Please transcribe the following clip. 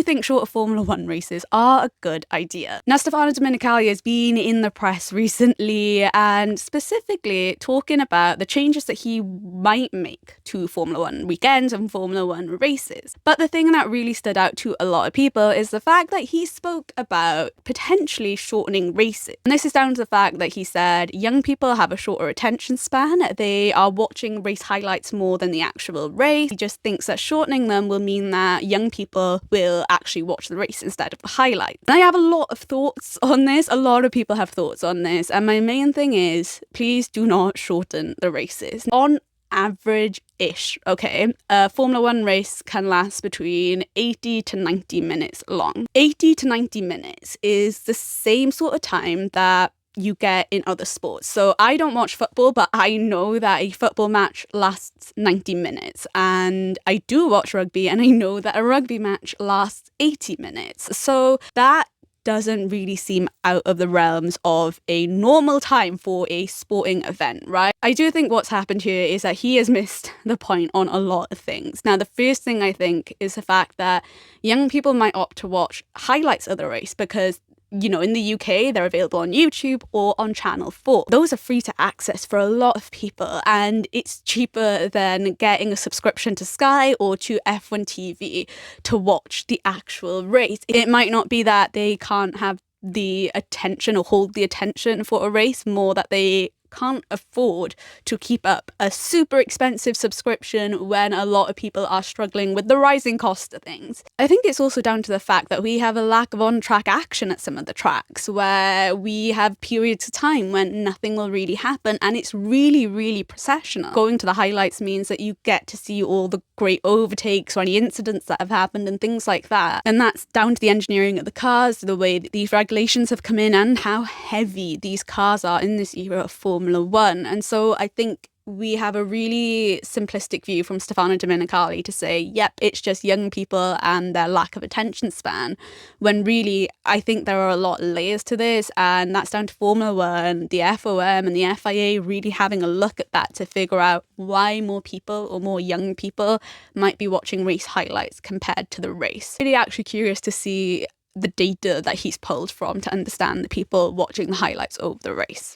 think shorter Formula One races are a good idea. Now, Stefano Domenicali has been in the press recently and specifically talking about the changes that he might make to Formula One weekends and Formula One races. But the thing that really stood out to a lot of people is the fact that he spoke about potentially shortening races. And this is down to the fact that he said young people have a shorter attention span. They are watching race highlights more than the actual race. He just thinks that shortening them will mean that young people will actually watch the race instead of the highlights. And I have a lot of thoughts on this. A lot of people have thoughts on this. And my main thing is, please do not shorten the races. On average-ish, okay, a Formula One race can last between 80 to 90 minutes long. 80 to 90 minutes is the same sort of time that you get in other sports. So I don't watch football, but I know that a football match lasts 90 minutes. And I do watch rugby, and I know that a rugby match lasts 80 minutes. So that doesn't really seem out of the realms of a normal time for a sporting event, right? I do think what's happened here is that he has missed the point on a lot of things. Now, the first thing I think is the fact that young people might opt to watch highlights of the race because, you know, in the UK, they're available on YouTube or on Channel 4. Those are free to access for a lot of people, and it's cheaper than getting a subscription to Sky or to F1 TV to watch the actual race. It might not be that they can't have the attention or hold the attention for a race, more that they can't afford to keep up a super expensive subscription when a lot of people are struggling with the rising cost of things. I think it's also down to the fact that we have a lack of on-track action at some of the tracks, where we have periods of time when nothing will really happen, and it's really, really processional. Going to the highlights means that you get to see all the great overtakes or any incidents that have happened and things like that. And that's down to the engineering of the cars, the way that these regulations have come in, and how heavy these cars are in this era of Formula One. And so I think we have a really simplistic view from Stefano Domenicali to say, yep, it's just young people and their lack of attention span, when really I think there are a lot of layers to this, and that's down to Formula One, the FOM and the FIA really having a look at that to figure out why more people or more young people might be watching race highlights compared to the race. Really actually curious to see the data that he's pulled from to understand the people watching the highlights over the race.